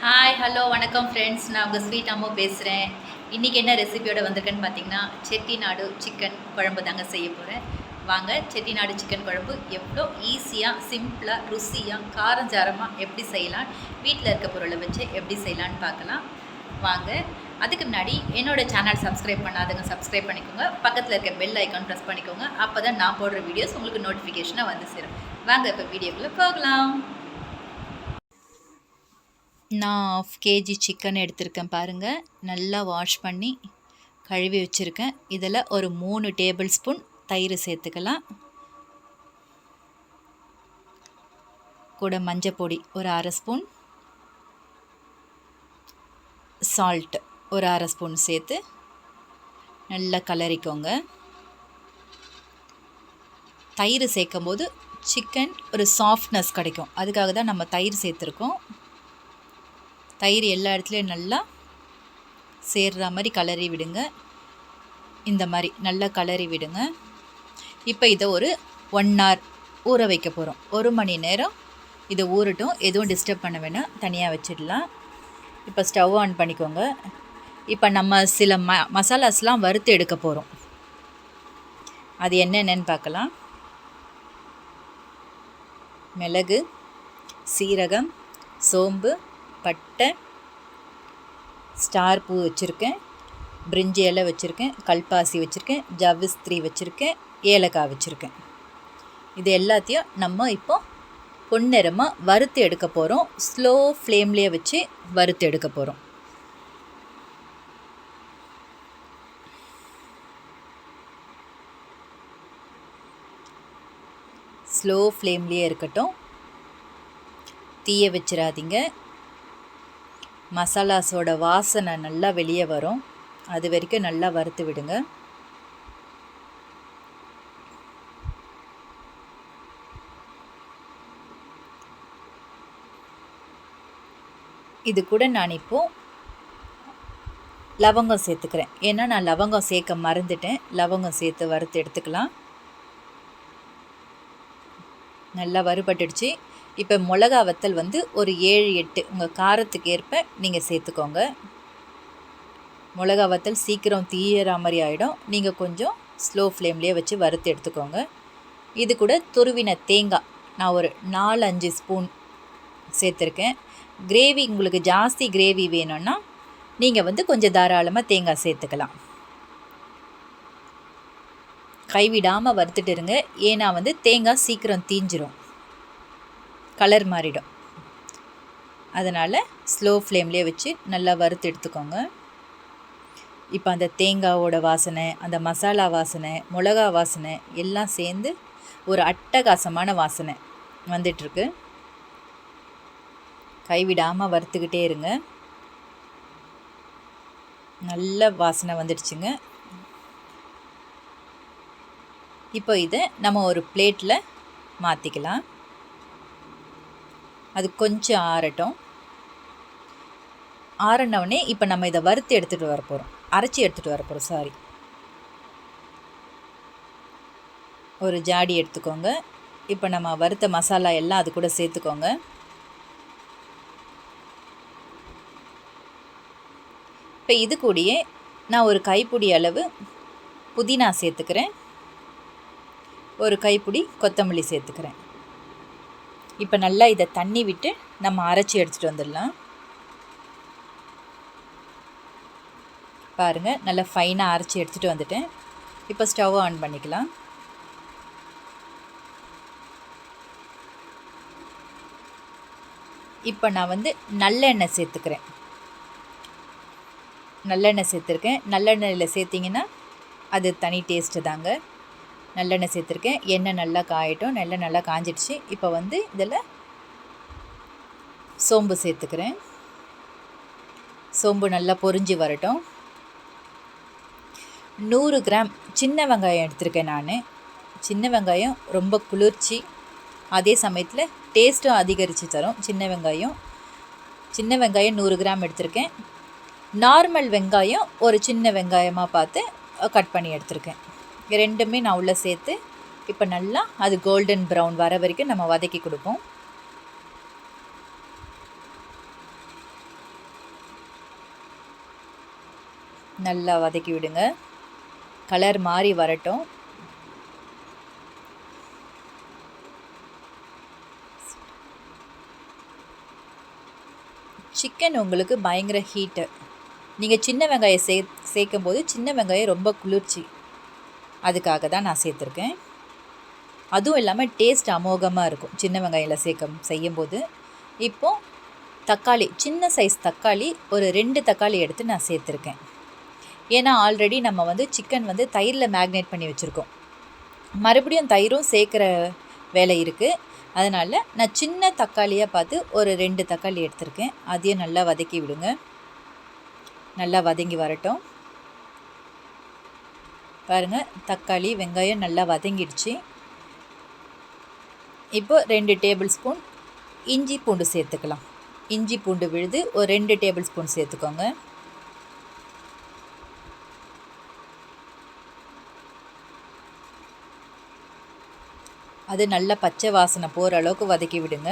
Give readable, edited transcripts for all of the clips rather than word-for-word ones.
Hi hello வணக்கம் friends. நான் உங்கள் ஸ்வீட் அம்மா பேசுகிறேன். இன்றைக்கி என்ன ரெசிபியோடு வந்திருக்கேன்னு பார்த்தீங்கன்னா, செட்டிநாடு சிக்கன் குழம்பு தாங்க செய்ய போகிறேன். வாங்க, செட்டிநாடு சிக்கன் குழம்பு எவ்வளோ ஈஸியாக, சிம்பிளாக, ருசியாக, காரஞ்சாரமாக எப்படி செய்யலாம், வீட்டில் இருக்க பொருளை வச்சு எப்படி செய்யலான்னு பார்க்கலாம். வாங்க. அதுக்கு முன்னாடி என்னோடய சேனல் சப்ஸ்கிரைப் பண்ணாதவங்க சப்ஸ்கிரைப் பண்ணிக்கோங்க. பக்கத்தில் இருக்க பெல் ஐக்கான் ப்ரெஸ் பண்ணிக்கோங்க. அப்போ தான் நான் போடுற வீடியோஸ் உங்களுக்கு நோட்டிஃபிகேஷனாக வந்து சேரும். வாங்க இப்போ வீடியோக்குள்ளே போகலாம். நான் 1/2 kg சிக்கன் எடுத்திருக்கேன் பாருங்கள். நல்லா வாஷ் பண்ணி கழுவி வச்சுருக்கேன். இதில் ஒரு 3 டேபிள் ஸ்பூன் தயிர் சேர்த்துக்கலாம். கூட மஞ்சப்பொடி ஒரு 1/2 ஸ்பூன், சால்ட் ஒரு 1/2 ஸ்பூன் சேர்த்து நல்லா கலரிக்கோங்க. தயிர் சேர்க்கும் போது சிக்கன் ஒரு சாஃப்ட்னஸ் கிடைக்கும். அதுக்காக தான் நம்ம தயிர் சேர்த்துருக்கோம். தயிர் எல்லா இடத்துலையும் நல்லா சேர்ற மாதிரி கலரி விடுங்க. இந்த மாதிரி நல்லா கலரி விடுங்க. இப்போ இதை ஒரு 1 hour ஊற வைக்க போகிறோம். 1 மணி நேரம் இதை ஊறட்டும். எதுவும் டிஸ்டர்ப் பண்ண வேணாம், தனியாக வச்சிடலாம். இப்போ ஸ்டவ் ஆன் பண்ணிக்கோங்க. இப்போ நம்ம சில மசாலாஸ்லாம் வறுத்து எடுக்க போகிறோம். அது என்னென்னு பார்க்கலாம். மிளகு, சீரகம், சோம்பு, பட்டை, ஸ்டார் பூ வச்சுருக்கேன், பிரிஞ்சி இலை வச்சுருக்கேன், கல்பாசி வச்சுருக்கேன், ஜவ்விஸ்திரி வச்சுருக்கேன், ஏலக்காய் வச்சுருக்கேன். இது எல்லாத்தையும் நம்ம இப்போ பொன்னிறமாக வறுத்து எடுக்க போகிறோம். ஸ்லோ ஃப்ளேம்லேயே வச்சு வறுத்து எடுக்க போகிறோம். ஸ்லோ ஃப்ளேம்லேயே இருக்கட்டும், தீய வச்சிடாதீங்க. மசாலாஸோட வாசனை நல்லா வெளியே வரும். அது வரைக்கும் நல்லா வறுத்து விடுங்க. இது கூட நான் இப்போது லவங்கம் சேர்த்துக்கிறேன். ஏன்னா நான் லவங்கம் சேர்க்க மறந்துட்டேன். லவங்கம் சேர்த்து வறுத்து எடுத்துக்கலாம். நல்லா வறுபட்டுடுச்சு. இப்போ மிளகா வத்தல் ஒரு 7-8 உங்கள் காரத்துக்கு ஏற்ப நீங்கள் சேர்த்துக்கோங்க. மிளகா வத்தல் சீக்கிரம் தீயிற மாதிரி ஆகிடும். நீங்கள் கொஞ்சம் ஸ்லோ ஃப்ளேம்லேயே வச்சு வறுத்து எடுத்துக்கோங்க. இது கூட துருவின தேங்காய் நான் ஒரு 4-5 ஸ்பூன் சேர்த்துருக்கேன். கிரேவி உங்களுக்கு ஜாஸ்தி கிரேவி வேணும்னா நீங்கள் கொஞ்சம் தாராளமாக தேங்காய் சேர்த்துக்கலாம். கைவிடாமல் வறுத்துட்டு இருங்க. ஏன்னா தேங்காய் சீக்கிரம் தீஞ்சிரும், கலர் மாறிடும். அதனால் ஸ்லோ ஃப்ளேம்லேயே வச்சு நல்லா வறுத்து எடுத்துக்கோங்க. இப்போ அந்த தேங்காவோட வாசனை, அந்த மசாலா வாசனை, மிளகா வாசனை எல்லாம் சேர்ந்து ஒரு அட்டகாசமான வாசனை வந்துட்டுருக்கு. கைவிடாமல் வறுத்துக்கிட்டே இருங்க. நல்ல வாசனை வந்துடுச்சுங்க. இப்போ இதை நம்ம ஒரு பிளேட்டில் மாற்றிக்கலாம். அது கொஞ்சம் ஆறட்டும். ஆறினவுடனே இப்போ நம்ம இதை வறுத்து எடுத்துகிட்டு வர போகிறோம், அரைச்சி எடுத்துகிட்டு வர போகிறோம். சாரி, ஒரு ஜாடி எடுத்துக்கோங்க. இப்போ நம்ம வறுத்த மசாலா எல்லாம் அது கூட சேர்த்துக்கோங்க. இப்போ இது கூடயே நான் ஒரு கைப்பிடி அளவு புதினா சேர்த்துக்கிறேன், ஒரு கைப்பிடி கொத்தமல்லி சேர்த்துக்கிறேன். இப்போ நல்லா இதை தண்ணி விட்டு நம்ம அரைச்சி எடுத்துகிட்டு வந்துடலாம். பாருங்கள், நல்லா ஃபைனாக அரைச்சி எடுத்துகிட்டு வந்துட்டேன். இப்போ ஸ்டவ் ஆன் பண்ணிக்கலாம். இப்போ நான் நல்லெண்ணெய் சேர்த்துக்கிறேன். நல்லெண்ணெய் சேர்த்துருக்கேன். நல்லெண்ணெயில் சேர்த்திங்கன்னா அது தனி டேஸ்ட்டு தாங்க. நல்லெண்ணெய் சேர்த்துருக்கேன். எண்ணெய் நல்லா காயட்டும். நல்லா காஞ்சிடுச்சு. இப்போ இதில் சோம்பு சேர்த்துக்கிறேன். சோம்பு நல்லா பொரிஞ்சு வரட்டும். 100 கிராம் சின்ன வெங்காயம் எடுத்திருக்கேன் நான். சின்ன வெங்காயம் ரொம்ப குளிர்ச்சி, அதே சமயத்தில் டேஸ்ட்டும் அதிகரித்து தரும். சின்ன வெங்காயம் 100 கிராம் எடுத்திருக்கேன். நார்மல் வெங்காயம் ஒரு சின்ன வெங்காயமாக பார்த்து கட் பண்ணி எடுத்திருக்கேன். ரெண்டுமே நான் உள்ளே சேர்த்து இப்போ நல்லா அது கோல்டன் ப்ரௌன் வர வரைக்கும் நம்ம வதக்கி கொடுப்போம். நல்லா வதக்கி விடுங்க. கலர் மாறி வரட்டும். சிக்கன் உங்களுக்கு பயங்கர ஹீட்டு. நீங்கள் சின்ன வெங்காயம் சேர்க்கும்போது சின்ன வெங்காயம் ரொம்ப குளிர்ச்சி, அதுக்காக தான் நான் சேர்த்துருக்கேன். அதுவும் இல்லாமல் டேஸ்ட் அமோகமாக இருக்கும் சின்ன வெங்காயம் செய்யும்போது. இப்போது தக்காளி, சின்ன சைஸ் தக்காளி ஒரு 2 தக்காளி எடுத்து நான் சேர்த்துருக்கேன். ஏன்னா ஆல்ரெடி நம்ம சிக்கன் தயிரில் மேக்னேட் பண்ணி வச்சுருக்கோம். மறுபடியும் தயிரும் சேர்க்குற வேலை இருக்குது. அதனால் நான் சின்ன தக்காளியாக பார்த்து ஒரு 2 தக்காளி எடுத்திருக்கேன். அதையும் நல்லா வதக்கி விடுங்க. நல்லா வதங்கி வரட்டும். பாருங்கள், தக்காளி வெங்காயம் நல்லா வதங்கிடுச்சு. இப்போ 2 டேபிள் ஸ்பூன் இஞ்சி பூண்டு சேர்த்துக்கலாம். இஞ்சி பூண்டு விழுது ஒரு 2 டேபிள் ஸ்பூன் சேர்த்துக்கோங்க. அது நல்லா பச்சை வாசனை போகிற அளவுக்கு வதக்கி விடுங்க.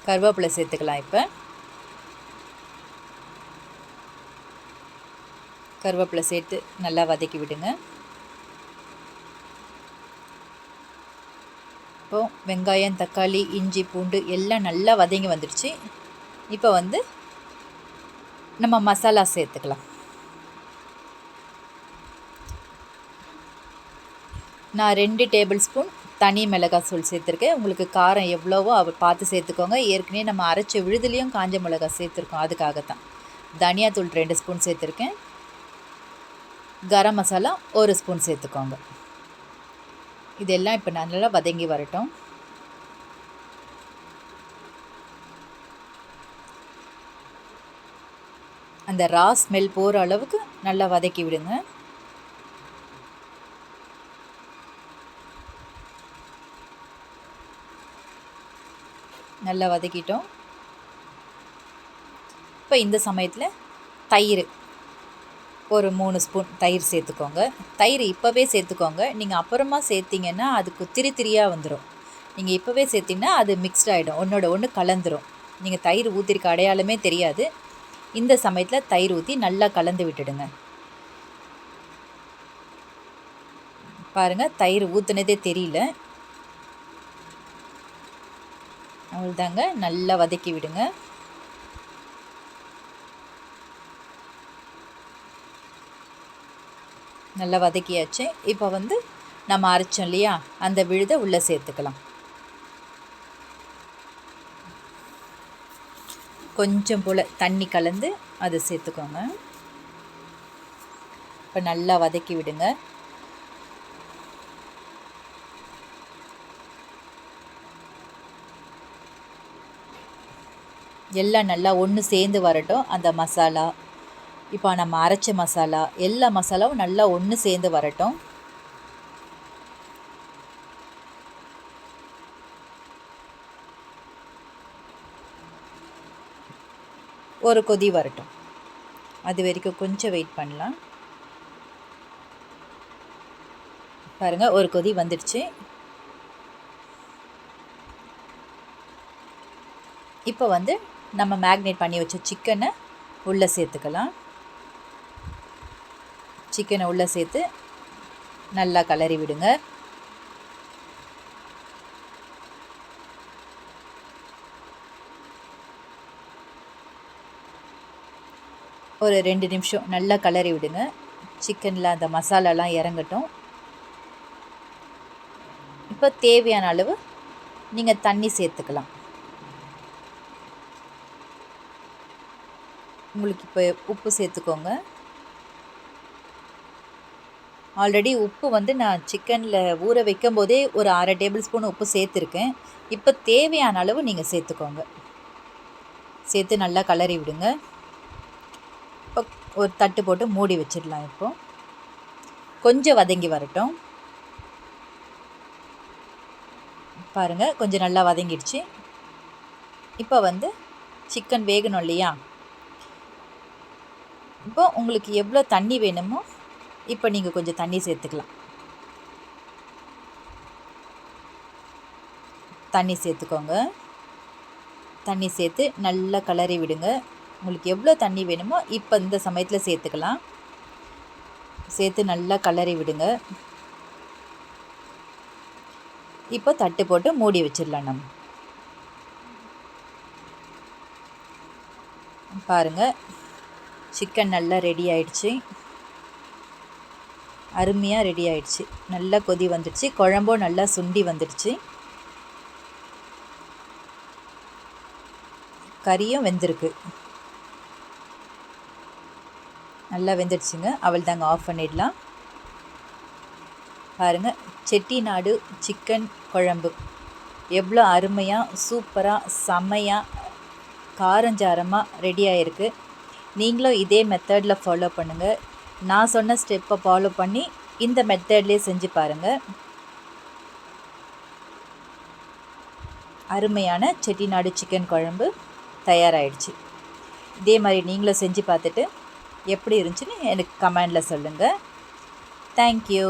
கருவேப்பிலை சேர்த்துக்கலாம். இப்போ கருவேப்பிலை சேர்த்து நல்லா வதக்கி விடுங்க. இப்போது வெங்காயம், தக்காளி, இஞ்சி பூண்டு எல்லாம் நல்லா வதங்கி வந்துடுச்சு. இப்போ நம்ம மசாலா சேர்த்துக்கலாம். நான் 2 டேபிள் ஸ்பூன் தனி மிளகாய் தூள் சேர்த்துருக்கேன். உங்களுக்கு காரம் எவ்வளவோ பார்த்து சேர்த்துக்கோங்க. ஏற்கனவே நம்ம அரைச்ச விழுதுலேயும் காஞ்ச மிளகாய் சேர்த்துருக்கோம், அதுக்காகத்தான். தனியாத்தூள் 2 ஸ்பூன் சேர்த்துருக்கேன். கரம் மசாலா 1 ஸ்பூன் சேர்த்துக்கோங்க. இதெல்லாம் இப்போ நல்லா வதங்கி வரட்டும். அந்த ரா ஸ்மெல் போகிற அளவுக்கு நல்லா வதக்கி விடுங்க. நல்லா வதக்கிட்டோம். இப்போ இந்த சமயத்தில் தயிர் ஒரு 3 ஸ்பூன் தயிர் சேர்த்துக்கோங்க. தயிர் இப்போவே சேர்த்துக்கோங்க. நீங்கள் அப்புறமா சேர்த்திங்கன்னா அதுக்கு திரியாக வந்துடும். நீங்கள் இப்போவே சேர்த்திங்கன்னா அது மிக்ஸ்ட் ஆகிடும், ஒன்றோட ஒன்று கலந்துரும். நீங்கள் தயிர் ஊற்றிருக்க அடையாளமே தெரியாது. இந்த சமயத்தில் தயிர் ஊற்றி நல்லா கலந்து விட்டுடுங்க. பாருங்கள், தயிர் ஊற்றுனதே தெரியல. அவ்வளோதாங்க, நல்லா வதக்கி விடுங்க. நல்லா வதக்கியாச்சு. இப்போ நம்ம அரைச்சோம் இல்லையா, அந்த விழுதை உள்ளே சேர்த்துக்கலாம். கொஞ்சம் போல் தண்ணி கலந்து அதை சேர்த்துக்கோங்க. இப்போ நல்லா வதக்கி விடுங்க. எல்லாம் நல்லா ஒன்று சேர்ந்து வரட்டும். அந்த மசாலா, இப்போ நம்ம அரைச்ச மசாலா, எல்லா மசாலாவும் நல்லா ஒன்று சேர்ந்து வரட்டும். ஒரு கொதி வரட்டும். அது வரைக்கும் கொஞ்சம் வெயிட் பண்ணலாம். பாருங்கள், ஒரு கொதி வந்துடுச்சு. இப்போ நம்ம மேக்னேட் பண்ணி வச்ச சிக்கனை உள்ளே சேர்த்துக்கலாம். சிக்கனை உள்ளே சேர்த்து நல்லா கலரி விடுங்க. ஒரு 2 நிமிஷம் நல்லா கலரி விடுங்க. சிக்கனில் அந்த மசாலாலாம் இறங்கட்டும். இப்போ தேவையான அளவு நீங்கள் தண்ணி சேர்த்துக்கலாம். உங்களுக்கு இப்போ உப்பு சேர்த்துக்கோங்க. ஆல்ரெடி உப்பு நான் சிக்கனில் ஊற வைக்கும் போதே ஒரு 1/2 டேபிள் ஸ்பூன் உப்பு சேர்த்துருக்கேன். இப்போ தேவையான அளவு நீங்கள் சேர்த்துக்கோங்க. சேர்த்து நல்லா கலரி விடுங்க. இப்போ ஒரு தட்டு போட்டு மூடி வச்சிடலாம். இப்போ கொஞ்சம் வதங்கி வரட்டும். பாருங்கள், கொஞ்சம் நல்லா வதங்கிடுச்சு. இப்போ சிக்கன் வேகணும் இல்லையா, இப்போ உங்களுக்கு எவ்வளோ தண்ணி வேணுமோ இப்போ நீங்கள் கொஞ்சம் தண்ணி சேர்த்துக்கலாம். தண்ணி சேர்த்துக்கோங்க. தண்ணி சேர்த்து நல்லா கிளறி விடுங்க. உங்களுக்கு எவ்வளோ தண்ணி வேணுமோ இப்போ இந்த சமயத்தில் சேர்த்துக்கலாம். சேர்த்து நல்லா கிளறி விடுங்க. இப்போ தட்டு போட்டு மூடி வச்சிடலாம். நம்ம பாருங்கள், சிக்கன் நல்லா ரெடி ஆயிடுச்சு. அருமையாக ரெடி ஆயிடுச்சு. நல்லா கொதி வந்துடுச்சு. குழம்பும் நல்லா சுண்டி வந்துடுச்சு. கறியும் வெந்திருக்கு. நல்லா வெந்துடுச்சுங்க. அவள் தாங்க ஆஃப் பண்ணிடலாம். பாருங்கள், செட்டிநாடு சிக்கன் குழம்பு எவ்வளோ அருமையாக சூப்பராக செம்மையாக காரஞ்சாரமாக ரெடி ஆகிருக்கு. நீங்களும் இதே மெத்தடில் ஃபாலோ பண்ணுங்கள். நான் சொன்ன ஸ்டெப்பை ஃபாலோ பண்ணி இந்த மெத்தட்லேயே செஞ்சு பாருங்கள். அருமையான செட்டிநாடு சிக்கன் குழம்பு தயாராகிடுச்சு. இதே மாதிரி நீங்களும் செஞ்சு பார்த்துட்டு எப்படி இருந்துச்சுன்னு எனக்கு கமெண்டில் சொல்லுங்கள். தேங்க்யூ.